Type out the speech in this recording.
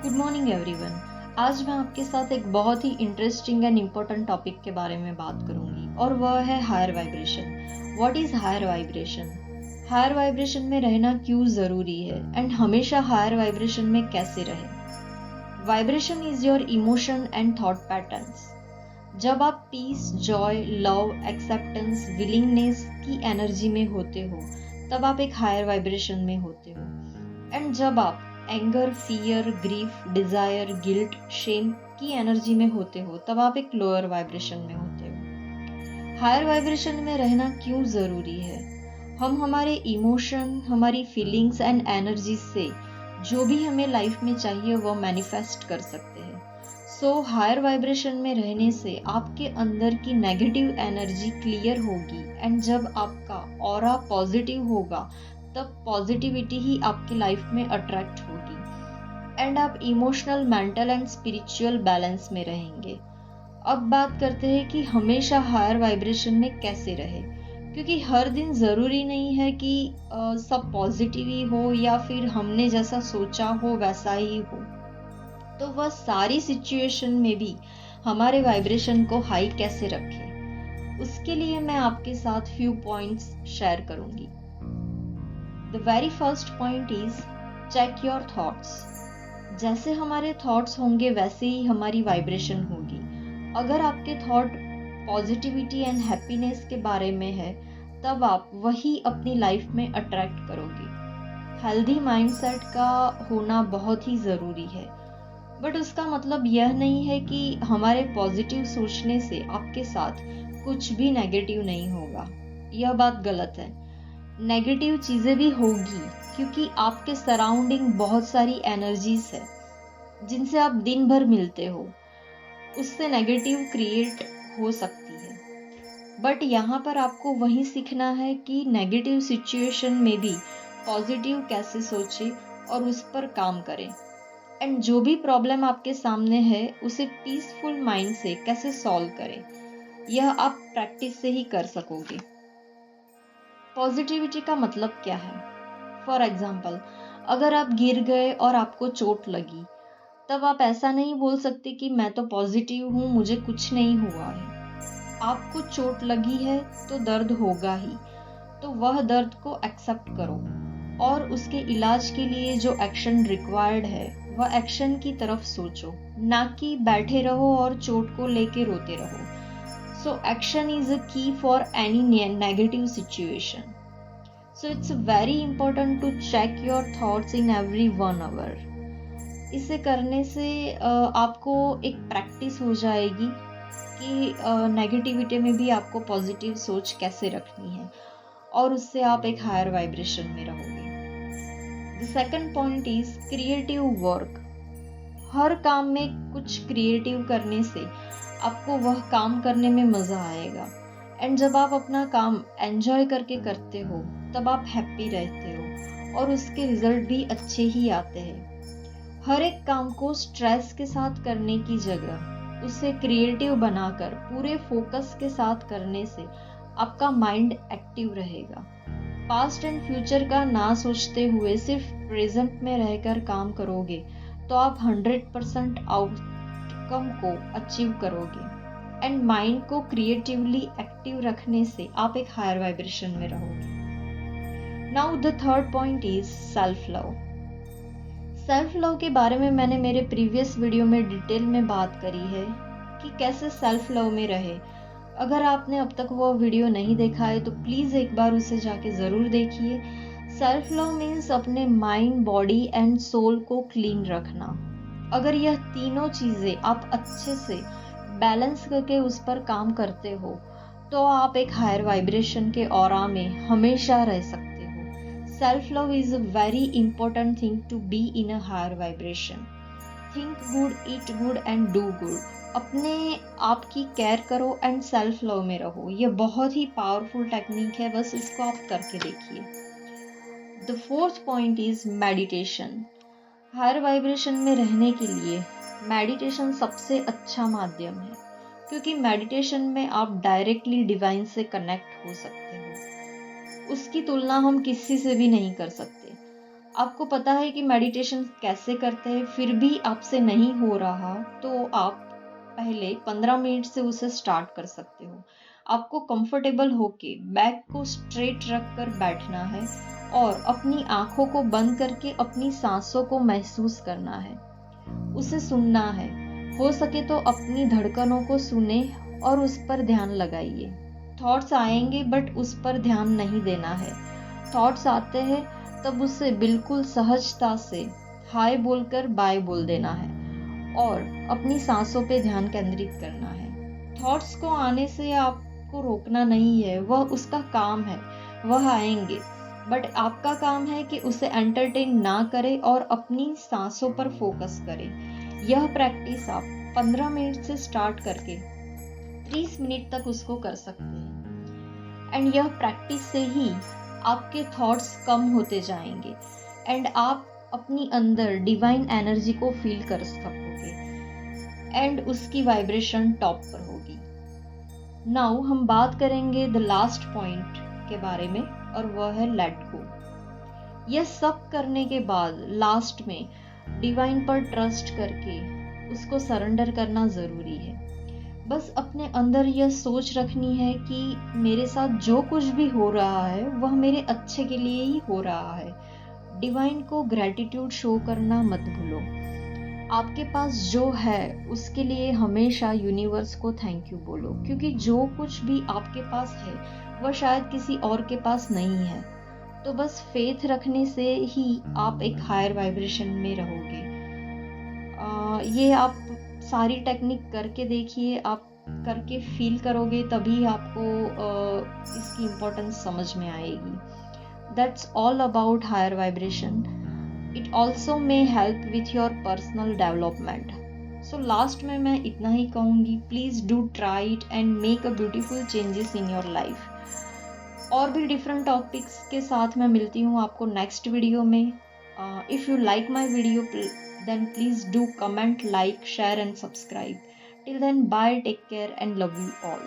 Good morning everyone. आज मैं आपके साथ एक बहुत ही इंटरेस्टिंग एंड इम्पोर्टेंट टॉपिक के बारे में बात करूंगी और वह है higher vibration. What is higher vibration? Higher vibration में रहना क्यों ज़रूरी है एंड हमेशा हायर वाइब्रेशन में कैसे रहे? Vibration is your emotion and thought patterns. जब आप peace, joy, love, acceptance, willingness की एनर्जी में होते हो तब आप एक हायर वाइब्रेशन में होते हो। एंड जब आप anger, fear, grief, desire, guilt, shame की एनर्जी में होते हो तब आप एक लोअर वाइब्रेशन में होते हो। हायर वाइब्रेशन में रहना क्यों ज़रूरी है? हम हमारे इमोशन, हमारी फीलिंग्स एंड एनर्जी से जो भी हमें लाइफ में चाहिए वो मैनिफेस्ट कर सकते हैं। सो हायर वाइब्रेशन में रहने से आपके अंदर की नेगेटिव एनर्जी क्लियर होगी एंड जब आपका ऑरा पॉजिटिव होगा तब पॉजिटिविटी ही आपकी लाइफ में अट्रैक्ट होगी एंड आप emotional, mental and spiritual balance में रहेंगे। अब बात करते हैं कि हमेशा हायर वाइब्रेशन में कैसे रहे, क्योंकि हर दिन ज़रूरी नहीं है कि सब पॉजिटिव ही हो या फिर हमने जैसा सोचा हो वैसा ही हो। तो वह सारी सिचुएशन में भी हमारे वाइब्रेशन को हाई कैसे रखें, उसके लिए मैं आपके साथ फ्यू पॉइंट्स शेयर करूंगी। The very first point is check your thoughts. जैसे हमारे थॉट्स होंगे वैसे ही हमारी वाइब्रेशन होगी। अगर आपके थॉट पॉजिटिविटी एंड हैप्पीनेस के बारे में है तब आप वही अपनी लाइफ में अट्रैक्ट करोगे। हेल्दी माइंडसेट का होना बहुत ही ज़रूरी है, बट उसका मतलब यह नहीं है कि हमारे पॉजिटिव सोचने से आपके साथ कुछ भी नेगेटिव नहीं होगा। यह बात गलत है। नेगेटिव चीज़ें भी होगी क्योंकि आपके सराउंडिंग बहुत सारी एनर्जीज है जिनसे आप दिन भर मिलते हो, उससे नेगेटिव क्रिएट हो सकती है। बट यहाँ पर आपको वही सीखना है कि नेगेटिव सिचुएशन में भी पॉजिटिव कैसे सोचें और उस पर काम करें एंड जो भी प्रॉब्लम आपके सामने है उसे पीसफुल माइंड से कैसे सॉल्व करें, यह आप प्रैक्टिस से ही कर सकोगे। पॉजिटिविटी का मतलब क्या है? फॉर एग्जाम्पल, अगर आप गिर गए और आपको चोट लगी तब आप ऐसा नहीं बोल सकते कि मैं तो पॉजिटिव हूँ, मुझे कुछ नहीं हुआ है। आपको चोट लगी है तो दर्द होगा ही, तो वह दर्द को एक्सेप्ट करो और उसके इलाज के लिए जो एक्शन रिक्वायर्ड है वह एक्शन की तरफ सोचो, ना कि बैठे रहो और चोट को लेके रोते रहो। So action is a key for any negative situation. So it's very important to check your thoughts in every 1 hour. इसे करने से आपको एक प्रैक्टिस हो जाएगी कि नेगेटिविटी में भी आपको पॉजिटिव सोच कैसे रखनी है और उससे आप एक हायर वाइब्रेशन में रहोगे। The second point is creative work. हर काम में कुछ क्रिएटिव करने से आपको वह काम करने में मज़ा आएगा एंड जब आप अपना काम एंजॉय करके करते हो तब आप हैप्पी रहते हो और उसके रिजल्ट भी अच्छे ही आते हैं। हर एक काम को स्ट्रेस के साथ करने की जगह उसे क्रिएटिव बनाकर पूरे फोकस के साथ करने से आपका माइंड एक्टिव रहेगा। पास्ट एंड फ्यूचर का ना सोचते हुए सिर्फ प्रेजेंट में रहकर काम करोगे तो आप 100% आउटकम को अचीव करोगे एंड माइंड को क्रिएटिवली एक्टिव रखने से आप एक हायर वाइब्रेशन में रहोगे। Now the third point is self love. Self love के बारे में मैंने मेरे प्रीवियस वीडियो में डिटेल में बात करी है कि कैसे सेल्फ लव में रहे। अगर आपने अब तक वो वीडियो नहीं देखा है तो प्लीज़ एक बार उसे जाके ज़रूर देखिए। सेल्फ लव मीन्स अपने माइंड, बॉडी एंड सोल को क्लीन रखना। अगर यह तीनों चीज़ें आप अच्छे से बैलेंस करके उस पर काम करते हो तो आप एक हायर वाइब्रेशन के ऑरा में हमेशा रह सकते हो। Self love is a very important thing to be in a higher vibration. Think good, eat good and do good. अपने आप की केयर करो एंड सेल्फ लव में रहो। यह बहुत ही पावरफुल टेक्निक है, बस इसको आप करके देखिए। The fourth point is meditation. Higher vibration में रहने के लिए मेडिटेशन सबसे अच्छा माध्यम है, क्योंकि मेडिटेशन में आप डायरेक्टली डिवाइन से कनेक्ट हो सकते हो। उसकी तुलना हम किसी से भी नहीं कर सकते। आपको पता है कि मेडिटेशन कैसे करते हैं, फिर भी आपसे नहीं हो रहा, तो आप पहले 15 मिनट से उसे स्टार्ट कर सकते हो। आपको कंफर्टेबल होके बैक को स्ट्रेट रख कर बैठना है और अपनी आंखों को बंद करके अपनी सांसों को महसूस करना है, उसे सुनना है। हो सके तो अपनी धड़कनों को सुने और उस पर ध्यान लगाइए। थॉट्स आएंगे बट उस पर ध्यान नहीं देना है। थॉट्स आते हैं तब उसे बिल्कुल सहजता से हाय बोलकर बाय बोल देना है और अपनी सांसों पे ध्यान केंद्रित करना है। थॉट्स को आने से आपको रोकना नहीं है, वह उसका काम है, वह आएंगे, बट आपका काम है कि उसे एंटरटेन ना करें और अपनी सांसों पर फोकस करें। यह प्रैक्टिस आप 15 मिनट से स्टार्ट करके 30 मिनट तक उसको कर सकते हैं। एंड यह प्रैक्टिस से ही आपके थॉट्स कम होते जाएंगे एंड आप अपनी अंदर डिवाइन एनर्जी को फील कर सकोगे एंड उसकी वाइब्रेशन टॉप पर होगी। नाउ हम बात करेंगे द लास्ट पॉइंट के बारे में और वह है लेट गो। यह सब करने के बाद लास्ट में डिवाइन पर ट्रस्ट करके उसको सरेंडर करना जरूरी है। बस अपने अंदर यह सोच रखनी है कि मेरे साथ जो कुछ भी हो रहा है वह मेरे अच्छे के लिए ही हो रहा है। डिवाइन को ग्रेटिट्यूड शो करना मत भूलो। आपके पास जो है उसके लिए हमेशा यूनिवर्स को थैंक यू बोलो, क्योंकि जो कुछ भी आपके पास है वह शायद किसी और के पास नहीं है। तो बस फेथ रखने से ही आप एक हायर वाइब्रेशन में रहोगे। ये आप सारी टेक्निक करके देखिए, आप करके फील करोगे तभी आपको इसकी इम्पोर्टेंस समझ में आएगी। That's all about higher vibration. It also may help with your personal development. So last में मैं इतना ही कहूँगी, please do try it and make a beautiful changes in your life. और भी डिफरेंट टॉपिक्स के साथ मैं मिलती हूँ आपको नेक्स्ट वीडियो में। If you like my video then please do comment, like, share and subscribe. Till then, bye, take care and love you all.